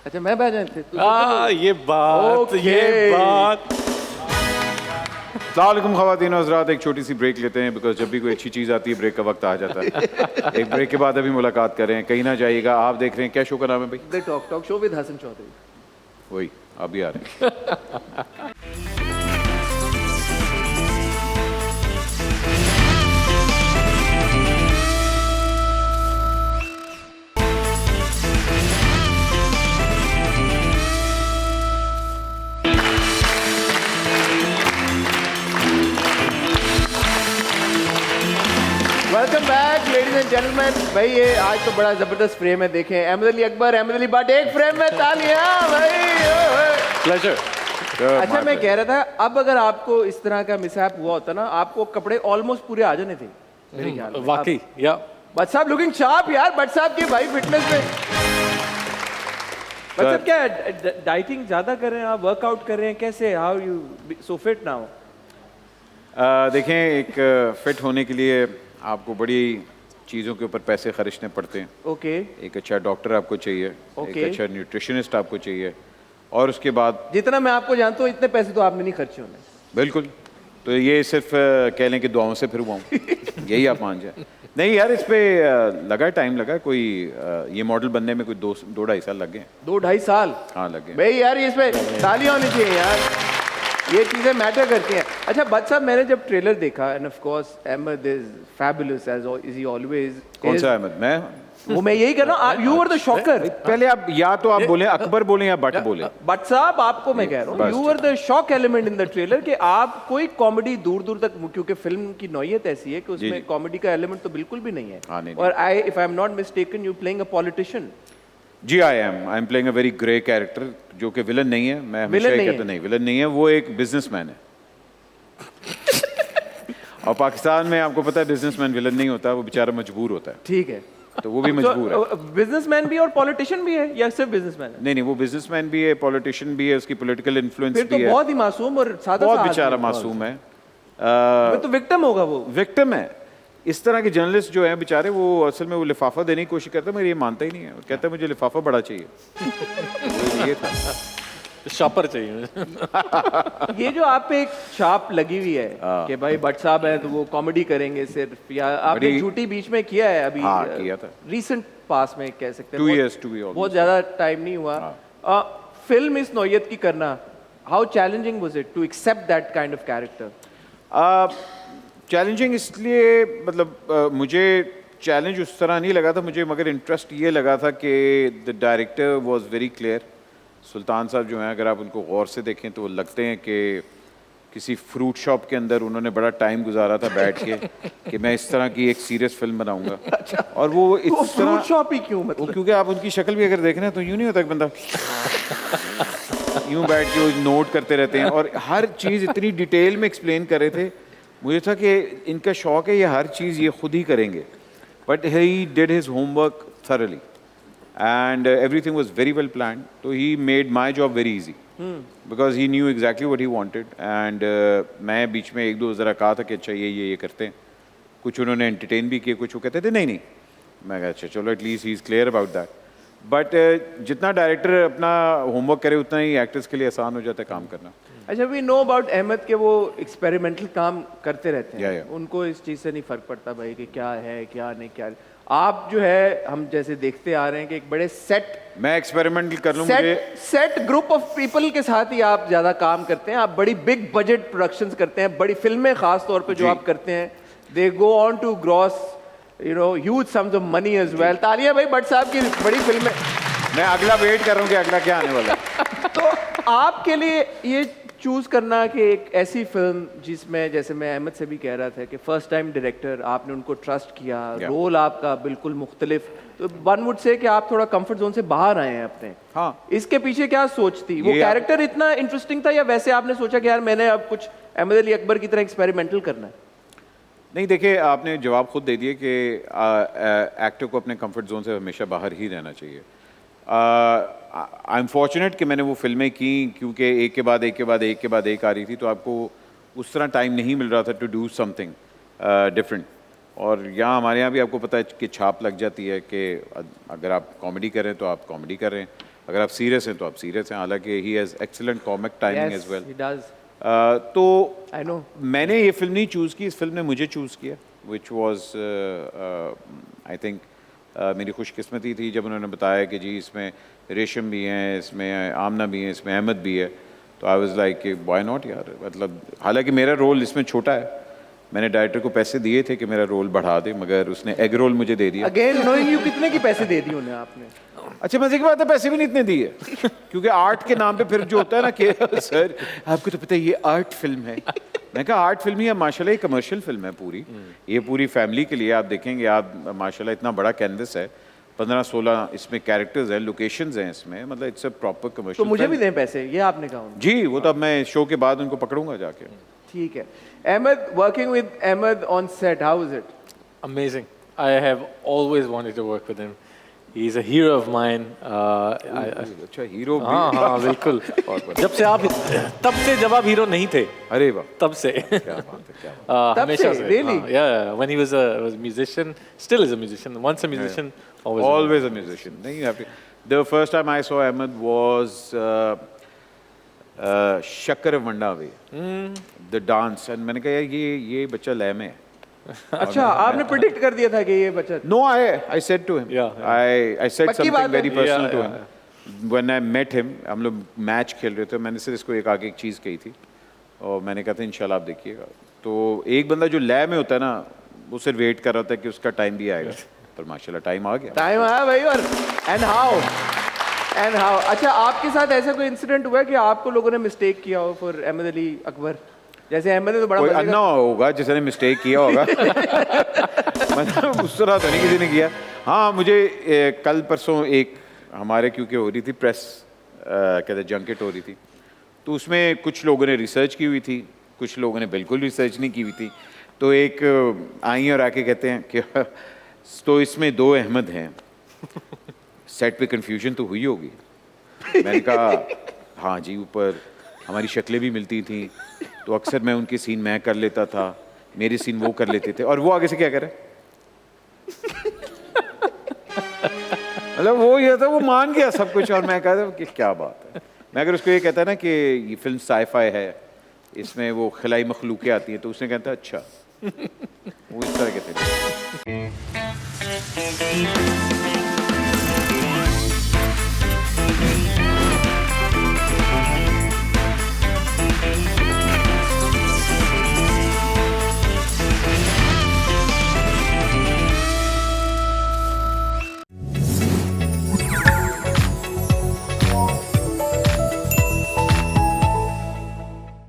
अच्छा मैं बैठ जाते ये बात अस्सलामुअलैकुम ख़वातीन और हज़रात, एक छोटी सी ब्रेक लेते हैं बिकॉज जब भी कोई अच्छी चीज़ आती है ब्रेक का वक्त आ जाता है। एक ब्रेक के बाद अभी मुलाकात करें, कहीं ना जाइएगा। आप देख रहे हैं क्या शो का नाम है भाई? The talk show with Hasan Chaudhry. वही आप भी आ रहे हैं। Welcome back ladies and gentleman. भाई ये आज तो बड़ा जबरदस्त फ्रेम है, देखें अहमद अली अकबर, अहमद अली भट्ट एक फ्रेम में, तालियां भाई। प्लेजर। अच्छा मैं कह रहा था, अब अगर आपको इस तरह का मिसहैप हुआ होता ना, आपको कपड़े ऑलमोस्ट पूरे आ जाने थे मेरे ख्याल में। वाकई या भट्ट साहब लुकिंग शार्प यार, भट्ट साहब की भाई फिटनेस पे। भट्ट साहब क्या डाइटिंग ज्यादा कर रहे हैं आप, वर्कआउट कर रहे हैं, कैसे how you so fit now? देखें, एक फिट होने के लिए आपको बड़ी चीज़ों के ऊपर पैसे खर्चने पड़ते हैं। ओके एक अच्छा डॉक्टर आपको चाहिए, एक Okay. अच्छा न्यूट्रिशनिस्ट आपको चाहिए, और उसके बाद जितना मैं आपको जानता हूँ इतने पैसे तो आपने नहीं खर्चे होने। बिल्कुल। तो ये सिर्फ कह लें कि दुआओं से फिर हुआ हूँ। यही आप मान जाए। नहीं यार, इस पे लगा टाइम लगा, कोई ये मॉडल बनने में कोई 2-2.5 साल लग गए। 2-2.5 साल? हाँ लग गए भाई यार ये इसमें तालियां होनी चाहिए यार, ये चीजें मैटर करती हैं। अच्छा भट्ट साहब, मैंने जब ट्रेलर देखा, and of course Ahmed is fabulous as is he always. कौन सा अहमद? मैं वो मैं यही कर रहा हूँ, यू वर द शॉकर। पहले आप या तो आप बोले अकबर बोले या भट्ट बोले। भट्ट साहब आपको मैं कह रहा हूँ, you were the shock element in the trailer कि आप कोई कॉमेडी दूर दूर तक, क्योंकि फिल्म की नौयत ऐसी है कि उसमें कॉमेडी का एलिमेंट तो बिल्कुल भी नहीं है। हाँ, नहीं, और if I am not mistaken, you playing a politician. जी I am playing a very grey character, जो कि विलन नहीं है। मैं हमेशा ये कहता नहीं, विलन नहीं है, वो एक बिजनेसमैन है। और पाकिस्तान में आपको पता है बिजनेसमैन विलन नहीं होता, वो बेचारा मजबूर होता है। ठीक है, तो वो भी मजबूर है। बिजनेसमैन भी और पॉलिटिशियन भी है या सिर्फ बिजनेसमैन है? नहीं, वो बिजनेसमैन भी है, पॉलिटिशियन भी है, उसकी पॉलिटिकल इन्फ्लुएंस फिर तो भी है। बहुत ही मासूम और सादा बहुत सा बेचारा आदमी है। मासूम है। वो तो विक्टिम होगा वो। विक्टिम है। इस तरह के जर्नलिस्ट जो हैं बेचारे, वो असल में वो लिफाफा देने की कोशिश करते हैं, मगर ये मानता ही नहीं है। वो कहता है मुझे लिफाफा बड़ा चाहिए। तो ये था। शॉपर चाहिए। ये जो आप पे एक छाप लगी हुई है कि भाई भट्ट साहब है तो वो कॉमेडी करेंगे सिर्फ, या आपने बड़ी- झूठी बीच में किया है अभी? हाँ, किया था। रीसेंट पास में कह सकते हैं। 2 बहुत- years, 2 years बहुत ज्यादा टाइम नहीं हुआ। फिल्म इस नौयत की करना, how challenging was it to accept that kind of character? Challenging इसलिए, मतलब मुझे चैलेंज उस तरह नहीं लगा था मुझे, मगर इंटरेस्ट ये लगा था कि the director was very clear. Sultan साहब जो हैं, अगर आप उनको गौर से देखें तो वो लगते हैं कि किसी फ्रूट शॉप के अंदर उन्होंने बड़ा टाइम गुजारा था बैठ के कि मैं इस तरह की एक सीरियस फिल्म बनाऊंगा। और वो इस वो तरह, फ्रूट शॉप ही क्यों, वो मतलब? क्योंकि आप उनकी शक्ल भी अगर देख रहे हैं तो यूं नहीं होता कि बंदा यूं बैठ के वो नोट करते रहते हैं, और हर चीज़ इतनी डिटेल में एक्सप्लेन कर रहे थे। मुझे था कि इनका शौक है ये हर चीज़ ये खुद ही करेंगे, but he did his homework thoroughly and everything was very well planned, so he made my job very easy because he knew exactly what he wanted and मैं बीच में 1-2 ज़रा कहा था कि अच्छा ये करते हैं, कुछ उन्होंने एंटरटेन भी किए, कुछ वो कहते थे नहीं मैं कहा अच्छा चलो at least he is clear about that. But जितना डायरेक्टर अपना होमवर्क करे उतना ही एक्टर्स के लिए आसान हो जाता है काम करना। अच्छा, वी नो अबाउट अहमद के वो एक्सपेरिमेंटल काम करते रहते हैं। या। उनको इस चीज़ से नहीं फर्क पड़ता भाई कि क्या है क्या नहीं क्या। आप जो है, हम जैसे देखते आ रहे हैं कि एक बड़े मैं एक्सपेरिमेंट कर लूँ, मुझे सेट ग्रुप ऑफ पीपल के साथ ही आप ज्यादा काम करते हैं। आप बड़ी बिग बजट प्रोडक्शंस करते हैं, बड़ी फिल्में खास तौर पे जो आप करते हैं, they go on to gross huge sums of money as well. तालियां भाई भट्ट साहब की बड़ी फिल्में। मैं अगला वेट कर रहा हूँ कि अगला क्या आने वाला है। तो आपके लिए ये चूज करना कि एक ऐसी फिल्म जिसमें, जैसे मैं अहमद से भी कह रहा था कि फर्स्ट टाइम डायरेक्टर, आपने उनको ट्रस्ट किया, रोल आपका बिल्कुल मुख्तलिफ, तो वन वुड से कि आप थोड़ा कंफर्ट जोन से बाहर आए हैं अपने। हाँ, इसके पीछे क्या सोच थी? वो कैरेक्टर इतना इंटरेस्टिंग था या वैसे आपने सोचा कि यार मैंने अब कुछ अहमद अली अकबर की तरह एक्सपेरिमेंटल करना है? नहीं, देखिए आपने जवाब खुद दे दिए कि एक्टर को अपने कंफर्ट जोन से हमेशा बाहर ही रहना चाहिए। आई एम फॉर्चुनेट कि मैंने वो फिल्में की, क्योंकि एक के बाद एक आ रही थी, तो आपको उस तरह टाइम नहीं मिल रहा था टू डू समथिंग डिफरेंट। और यहाँ हमारे यहाँ भी आपको पता है कि छाप लग जाती है कि अगर आप कॉमेडी करें तो आप कॉमेडी कर रहे हैं, अगर आप सीरियस हैं तो आप सीरियस हैं, हालांकि he has excellent comic timing as well. he does. तो I know. मैंने ये फिल्म नहीं चूज़ की, इस फिल्म ने मुझे चूज़ किया, विच वाज आई थिंक मेरी खुशकिस्मती थी जब उन्होंने बताया कि जी इसमें रेशम भी हैं, इसमें आमना भी हैं, इसमें अहमद भी है, तो I was like why not यार। मतलब हालांकि मेरा रोल इसमें छोटा है, मैंने डायरेक्टर को पैसे दिए थे कि मेरा रोल बढ़ा दे, मगर उसने एग रोल मुझे दे दिया। Again, knowing you, कितने की पैसे दे दिए उन्हें आपने? अच्छा मजे की बात है, पैसे भी नहीं इतने दिए क्योंकि आर्ट के नाम पे फिर जो होता है ना कि सर आपको तो पता है ये आर्ट फिल्म है। मैं कहा आर्ट फिल्म ही है, माशाल्लाह ये कमर्शियल फिल्म है पूरी, ये पूरी फैमिली के लिए। आप देखेंगे आप माशाल्लाह इतना बड़ा कैनवस है, 15-16 इसमें कैरेक्टर्स हैं, लोकेशंस हैं इसमें, मतलब इट्स अ प्रॉपर तो कमर्शियल। मुझे भी दें पैसे, ये आपने कहा उन्हें? जी वो तो अब मैं शो के बाद उनको पकड़ूंगा जाके। ठीक है। Ahmed, working with Ahmed on set, how is it? Amazing. I have always wanted to work with him. He's a hero of mine. अच्छा हीरो हाँ हाँ बिल्कुल। जब से आप तब से जब आप हीरो नहीं थे, अरे वाह तब से क्या बात है, क्या बात तब हमेशा से? से। Really? हाँ, yeah, when he was a musician, still is a musician. Once a musician, always. always a musician. नहीं have to, the first time I saw Ahmed was शक्कर वंडावे, the dance, and मैंने कहा यार ये बच्चा लय में है। अच्छा, आपने प्रिडिक्ट कर दिया था कि ये बच्चा? No, I said to him. Yeah. I said पक्की something बात है? very personal Yeah, to yeah, him. When I met him, हम लोग मैच खेल रहे थे, मैंने सिर्फ इसको एक आगे एक चीज़ कही थी और मैंने कहा था इंशाल्लाह आप देखिएगा। तो एक बंदा जो लय में होता है ना, वो सिर्फ वेट कर रहा होता है कि उसका टाइम भी आएगा, पर माशाल्लाह टाइम आ गया। टाइम आया भाई। और एंड हाउ अच्छा, आपके साथ ऐसा कोई इंसिडेंट हुआ है कि आपको लोगों ने मिस्टेक किया हो फॉर अहमद अली अकबर? जैसे अहमद ने तो बड़ा कोई मजे अन्ना होगा जिसने मिस्टेक किया होगा मतलब उस तरह तो नहीं किसी ने किया। हाँ मुझे कल परसों एक हमारे क्योंकि हो रही थी प्रेस कहते जंकेट हो रही थी, तो उसमें कुछ लोगों ने रिसर्च की हुई थी, कुछ लोगों ने बिल्कुल रिसर्च नहीं की हुई थी। तो एक आई और आके कहते हैं कि तो इसमें 2 अहमद हैं, सेट पे कंफ्यूजन तो हुई होगी। मैंने कहा हाँ जी, ऊपर हमारी शक्लें भी मिलती थी तो अक्सर मैं उनके सीन मैं कर लेता था, मेरे सीन वो कर लेते थे, और वो आगे से क्या करे मतलब वो ये था, वो मान गया सब कुछ और मैं कहता कि क्या बात है। मैं अगर उसको ये कहता ना कि ये फिल्म साइफाई है, इसमें वो खिलाई मखलूकें आती हैं, तो उसने कहता अच्छा वो इस तरह के थे।